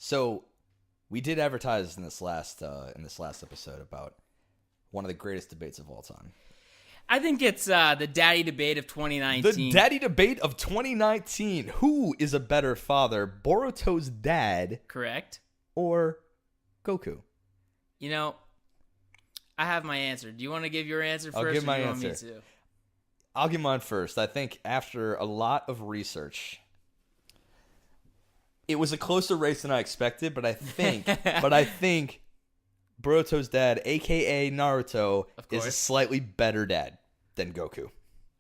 So we did advertise in this last episode about one of the greatest debates of all time. I think it's the daddy debate of 2019. The daddy debate of 2019. Who is a better father, Boruto's dad? Correct. Or Goku? You know, I have my answer. Do you want to give your answer first? I'll give my or do you answer. Want me to? I'll give mine first. I think after a lot of research, it was a closer race than I expected, but I think Boruto's dad, a.k.a. Naruto, is a slightly better dad than Goku.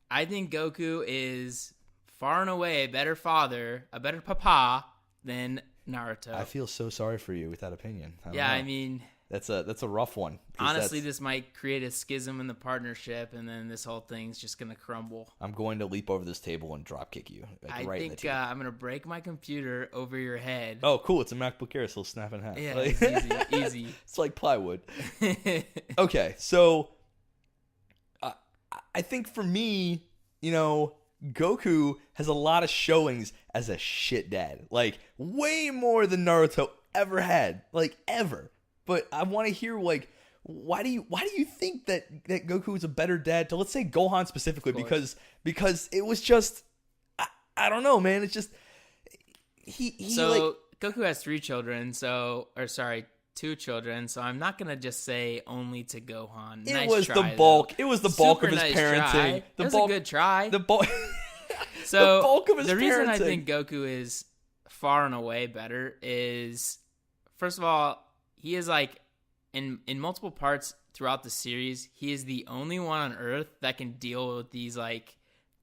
I think Goku is far and away a better father, a better papa than Naruto. I feel so sorry for you with that opinion. I mean... That's a rough one. Honestly, this might create a schism in the partnership, and then this whole thing's just going to crumble. I'm going to leap over this table and drop kick you. I think I'm going to break my computer over your head. Oh, cool. It's a MacBook Air, so it'll snap in half. Yeah, it's easy. It's like plywood. Okay, so I think for me, Goku has a lot of showings as a shit dad. Like, way more than Naruto ever had. Like, ever. But I want to hear, like, why do you think that Goku is a better dad to, let's say, Gohan specifically? Because it was just, I don't know, man. It's just Goku has 2 children. So I'm not gonna just say only to Gohan. It was the bulk of his parenting. It was a good try. The bulk. So the bulk of his the reason parenting. I think Goku is far and away better is, first of all, he is like in multiple parts throughout the series, he is the only one on Earth that can deal with these like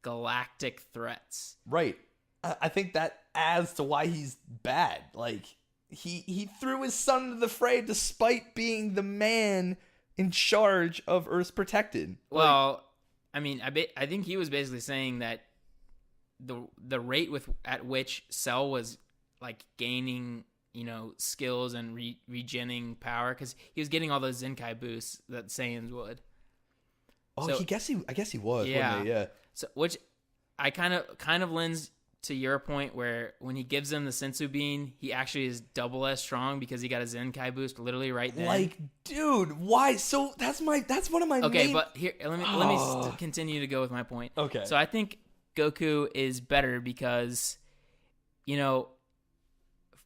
galactic threats. Right. I think that adds to why he's bad. Like he threw his son into the fray despite being the man in charge of Earth's protected. Well, I mean, I think he was basically saying that the rate at which Cell was like gaining, skills and regenning power, because he was getting all those Zenkai boosts that Saiyans would. Oh, I guess he was. Yeah. Wasn't he? Yeah. So, which I kind of lends to your point where when he gives him the Sensu Bean, he actually is double as strong because he got a Zenkai boost literally right then. Like, dude, why? So that's one of my okay, main... but here let me continue to go with my point. Okay. So I think Goku is better because,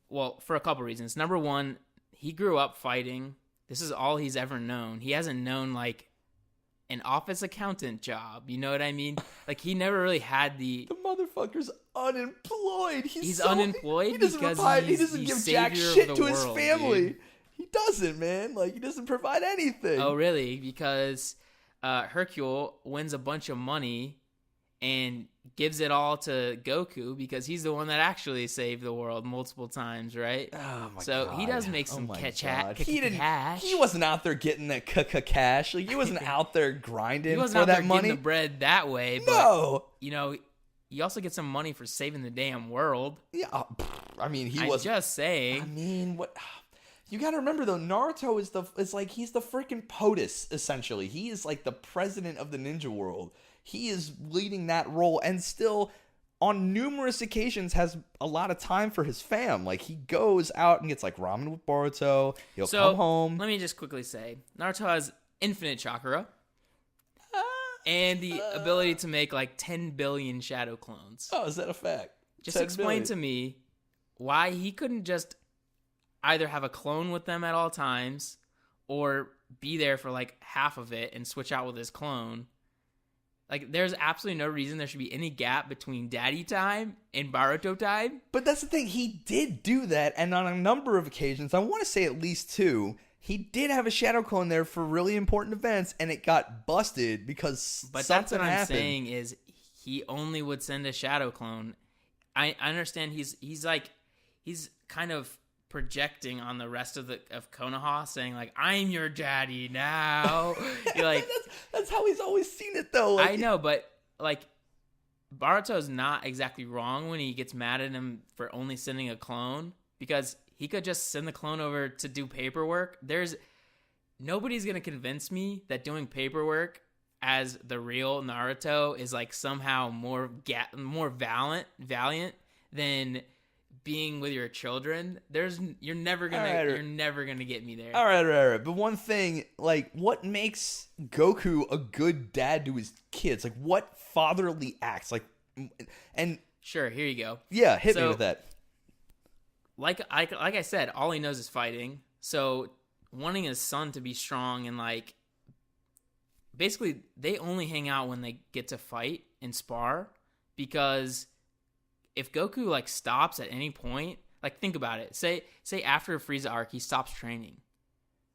well, for a couple reasons. Number one, he grew up fighting. This is all he's ever known. He hasn't known like an office accountant job. You know what I mean? Like, he never really had the motherfucker's unemployed. He's unemployed because he doesn't give jack shit to his family. Dude. He doesn't, man. Like, he doesn't provide anything. Oh, really? Because Hercule wins a bunch of money and gives it all to Goku because he's the one that actually saved the world multiple times, right? Oh my so God. he does make some cash. He wasn't out there getting that cash. Like, he wasn't out there grinding he wasn't for out that there money. Getting the bread that way. But, no. You also get some money for saving the damn world. Yeah, I mean, I'm just saying. I mean, what? You got to remember though, Naruto is like he's the freaking POTUS essentially. He is like the president of the ninja world. He is leading that role and still on numerous occasions has a lot of time for his fam. Like, he goes out and gets like ramen with Boruto. He'll come home. Let me just quickly say, Naruto has infinite chakra and the ability to make like 10 billion shadow clones. Oh, is that a fact? Just explain to me why he couldn't just either have a clone with them at all times or be there for like half of it and switch out with his clone. Like, there's absolutely no reason there should be any gap between daddy time and Boruto time. But that's the thing. He did do that, and on a number of occasions, I want to say at least 2, he did have a shadow clone there for really important events, and it got busted because But something that's what happened. I'm saying is he only would send a shadow clone. I understand he's kind of projecting on the rest of Konoha, saying like, I'm your daddy now. You're like, that's how he's always seen it though. Like, I know, but like, Boruto's not exactly wrong when he gets mad at him for only sending a clone, because he could just send the clone over to do paperwork. Nobody's gonna convince me that doing paperwork as the real Naruto is like somehow more valiant than being with your children, you're never gonna get me there. All right. But one thing, like, what makes Goku a good dad to his kids? Like, what fatherly acts? Like, and sure, here you go. Yeah, hit me with that. Like I said, all he knows is fighting. So wanting his son to be strong and like, basically, they only hang out when they get to fight and spar, because if Goku like stops at any point, like think about it. Say after a Frieza arc, he stops training.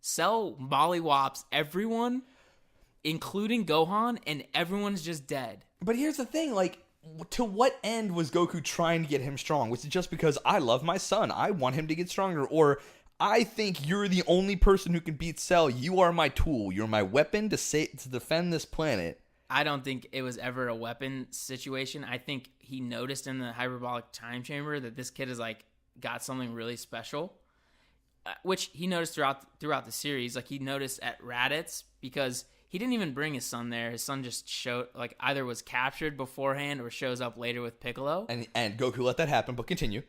Cell mollywops everyone, including Gohan, and everyone's just dead. But here's the thing, like, to what end was Goku trying to get him strong? Was it just because I love my son, I want him to get stronger, or I think you're the only person who can beat Cell, you are my tool, you're my weapon to defend this planet? I don't think it was ever a weapon situation. I think he noticed in the hyperbolic time chamber that this kid is like got something really special, which he noticed throughout the series. Like he noticed at Raditz, because he didn't even bring his son there. His son just showed, like, either was captured beforehand or shows up later with Piccolo. And Goku let that happen, but continue.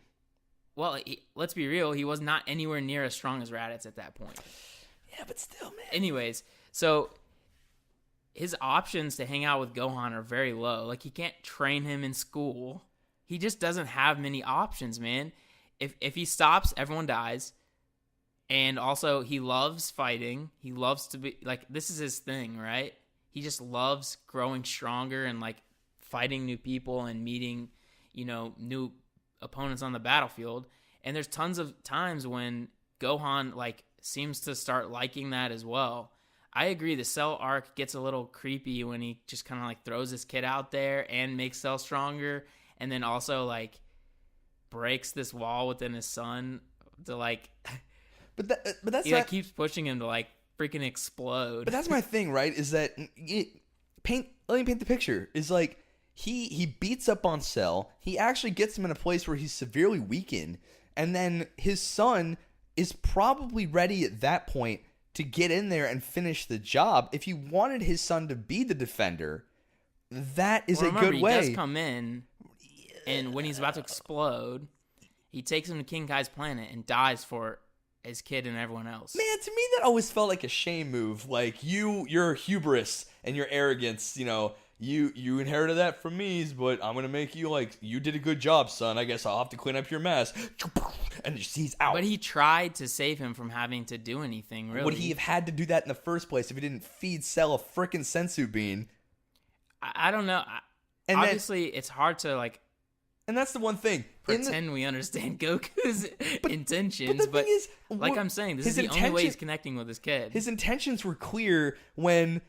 Well, let's be real. He was not anywhere near as strong as Raditz at that point. Yeah, but still, man. Anyways, so his options to hang out with Gohan are very low. Like, he can't train him in school. He just doesn't have many options, man. If he stops, everyone dies. And also, he loves fighting. He loves to be, like, this is his thing, right? He just loves growing stronger and, like, fighting new people and meeting, new opponents on the battlefield. And there's tons of times when Gohan, like, seems to start liking that as well. I agree, the Cell arc gets a little creepy when he just kind of, like, throws his kid out there and makes Cell stronger. And then also, like, breaks this wall within his son to, like... But that's he, like, keeps pushing him to, like, freaking explode. But that's my thing, right? Is that let me paint the picture. Is like he beats up on Cell. He actually gets him in a place where he's severely weakened, and then his son is probably ready at that point to get in there and finish the job. If he wanted his son to be the defender, that is a good way. He does come in, and when he's about to explode, he takes him to King Kai's planet and dies for his kid and everyone else. Man, to me that always felt like a shame move. Like, your hubris and your arrogance, you inherited that from me, but I'm gonna make you, like, you did a good job, son. I guess I'll have to clean up your mess. And he's out. But he tried to save him from having to do anything, really. Would he have had to do that in the first place if he didn't feed Cell a frickin' sensu bean? I don't know. Obviously, it's hard to, like... And that's the one thing. Pretend we understand Goku's intentions, but thing is, like I'm saying, this is the only way he's connecting with his kid. His intentions were clear when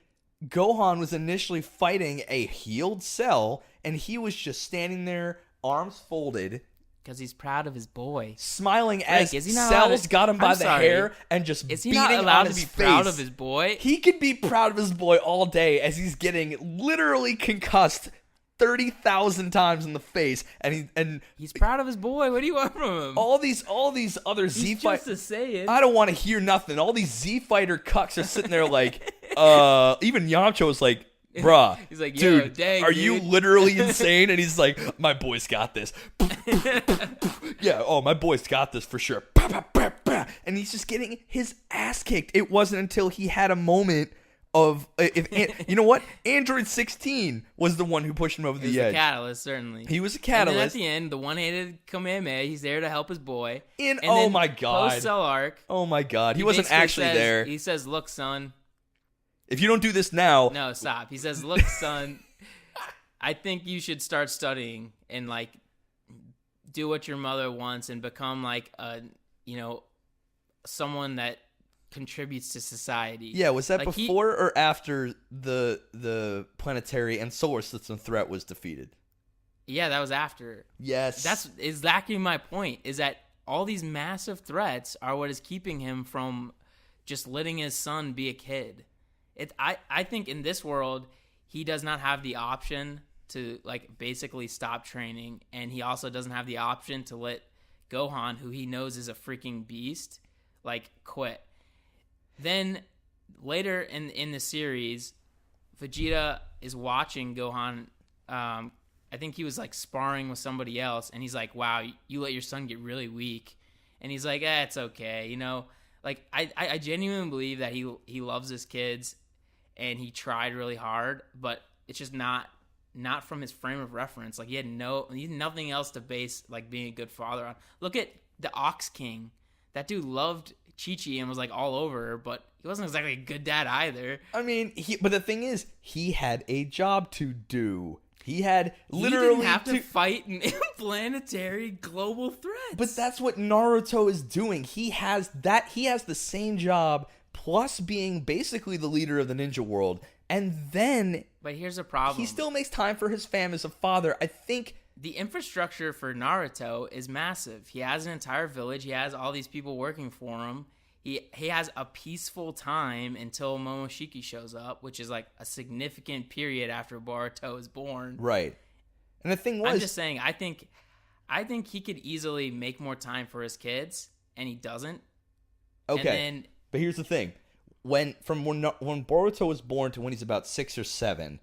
Gohan was initially fighting a healed Cell, and he was just standing there, arms folded. Because he's proud of his boy. Smiling as Cell's got him by the hair and just beating on his face. Is he not allowed to be proud of his boy? He could be proud of his boy all day as he's getting literally concussed 30,000 times in the face, and he's proud of his boy. What do you want from him? All these other Z fighters. Just to say it. I don't want to hear nothing. All these Z fighter cucks are sitting there like, even Yamcha was like, bruh, he's like, dude, dang, are you literally insane? And he's like, my boy's got this. Yeah, my boy's got this for sure. And he's just getting his ass kicked. It wasn't until he had a moment of you know what? Android 16 was the one who pushed him over the edge. The catalyst, certainly. He was a catalyst. And then at the end, the one-handed Kamehameha, he's there to help his boy. And oh my god. Post-Cell arc. Oh my god. He wasn't actually there. He says, look, son. If you don't do this now. No, stop. He says, look, son, I think you should start studying and, like, do what your mother wants and become, like, someone that contributes to society. Yeah, was that like before or after the planetary and solar system threat was defeated? Yeah, that was after. Yes. That's exactly my point, is that all these massive threats are what is keeping him from just letting his son be a kid. I think in this world, he does not have the option to, like, basically stop training, and he also doesn't have the option to let Gohan, who he knows is a freaking beast, like, quit. Then later in the series, Vegeta is watching Gohan I think he was like sparring with somebody else, and he's like, "Wow, you let your son get really weak," and he's like, "It's okay," you know. Like I genuinely believe that he loves his kids, and he tried really hard, but it's just not from his frame of reference. Like he had nothing else to base like being a good father on. Look at the Ox King. That dude loved Chi-Chi and was like all over her, but he wasn't exactly a good dad either. I mean, but the thing is, he had a job to do. He had literally didn't have to fight interplanetary global threats. But that's what Naruto is doing. He has the same job plus being basically the leader of the ninja world. And then but here's a problem. He still makes time for his fam as a father. I think the infrastructure for Naruto is massive. He has an entire village. He has all these people working for him. He has a peaceful time until Momoshiki shows up, which is like a significant period after Boruto is born. Right. And the thing was, I'm just saying, I think he could easily make more time for his kids, and he doesn't. Okay. But here's the thing. When Boruto was born to when he's about 6 or 7,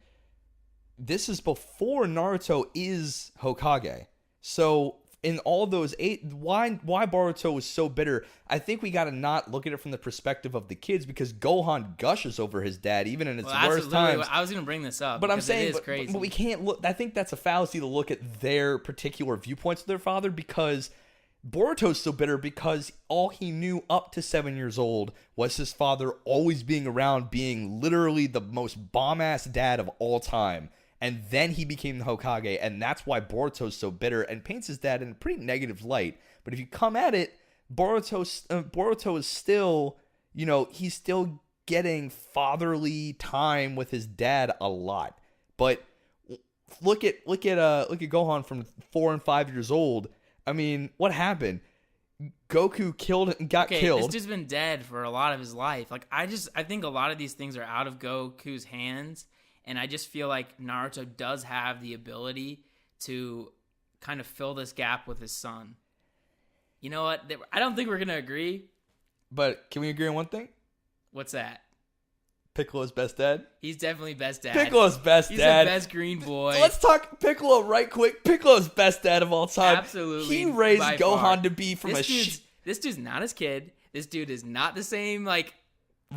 this is before Naruto is Hokage. So in all those 8, why Boruto was so bitter, I think we got to not look at it from the perspective of the kids, because Gohan gushes over his dad even in its worst times. I was going to bring this up, but I'm saying, it is crazy. But we can't look. I think that's a fallacy to look at their particular viewpoints of their father, because Boruto's so bitter because all he knew up to 7 years old was his father always being around, being literally the most bomb-ass dad of all time. And then he became the Hokage, and that's why Boruto's so bitter and paints his dad in a pretty negative light. But if you come at it, Boruto is still, he's still getting fatherly time with his dad a lot. But look at Gohan from 4 and 5 years old. I mean, what happened? Goku got killed. This dude's been dead for a lot of his life. Like I think a lot of these things are out of Goku's hands. And I just feel like Naruto does have the ability to kind of fill this gap with his son. You know what? I don't think we're going to agree. But can we agree on one thing? What's that? Piccolo's best dad? He's definitely best dad. Piccolo's best He's dad. He's the best green boy. Let's talk Piccolo right quick. Piccolo's best dad of all time. Absolutely. He raised Gohan far. to be from This dude's not his kid. This dude is not the same,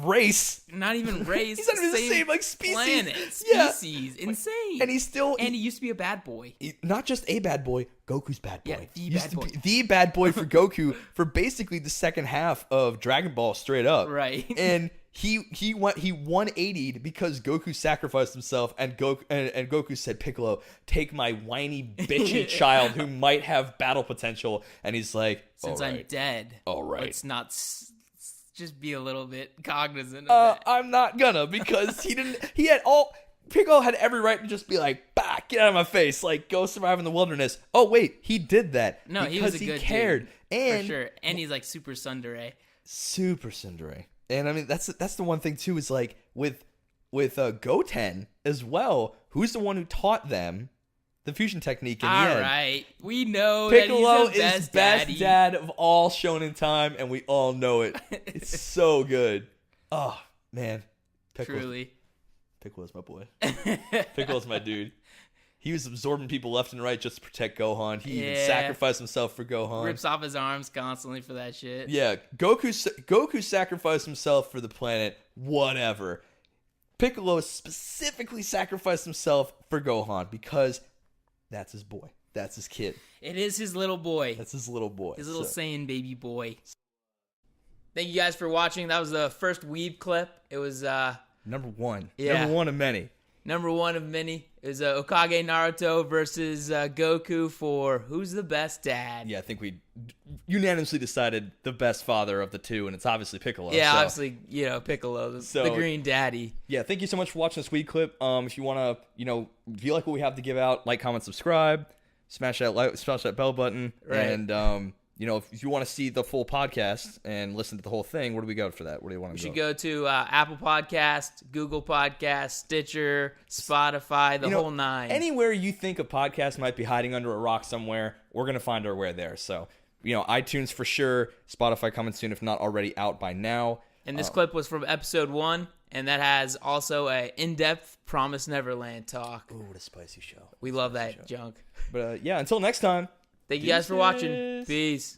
race. Not even race. He's not even the same species. Planet. Species. Yeah. Insane. And he used to be a bad boy. Not just a bad boy, Goku's bad boy. Yeah, the bad boy. The bad boy for Goku for basically the second half of Dragon Ball straight up. Right. And he 180'd because Goku sacrificed himself, and Goku said, "Piccolo, take my whiny bitchy child who might have battle potential." And he's like, "Since I'm dead, all right, let's not just be a little bit cognizant of that." I'm not gonna, because Piccolo had every right to just be like, "Bah, get out of my face, go survive in the wilderness." Oh wait, he did that. No, because he was a good cared. Dude, and for sure. And he's super tsundere. Super tsundere. And I mean, that's the one thing too, is with Goten as well. Who's the one who taught them the fusion technique in the end? All right, we know Piccolo that he's is best dad of all Shonen Time, and we all know it. It's so good. Oh man, Truly, Piccolo's my boy. Piccolo's my dude. He was absorbing people left and right just to protect Gohan. He even sacrificed himself for Gohan. Rips off his arms constantly for that shit. Yeah, Goku sacrificed himself for the planet. Whatever. Piccolo specifically sacrificed himself for Gohan because that's his boy. That's his kid. It is his little boy. That's his little boy. His little Saiyan baby boy. Thank you guys for watching. That was the first Weeb clip. It was number one. Yeah. Number one of many. Number one of many. It was Hokage Naruto versus Goku for who's the best dad. Yeah, I think we unanimously decided the best father of the two, and it's obviously Piccolo. Yeah, obviously, Piccolo, the green daddy. Yeah, thank you so much for watching this Weeb clip. If you want to, if you like what we have to give out, like, comment, subscribe, smash that bell button, right. And if you want to see the full podcast and listen to the whole thing, where do we go for that? Where do you want to go? You should go to Apple Podcast, Google Podcast, Stitcher, Spotify, the whole nine. Anywhere you think a podcast might be hiding under a rock somewhere, we're going to find our way there. So, iTunes for sure, Spotify coming soon, if not already out by now. And this clip was from episode 1, And that has also a in-depth Promise Neverland talk. Ooh, what a spicy show. We love that junk. But yeah, until next time. Thank you guys for watching. Peace.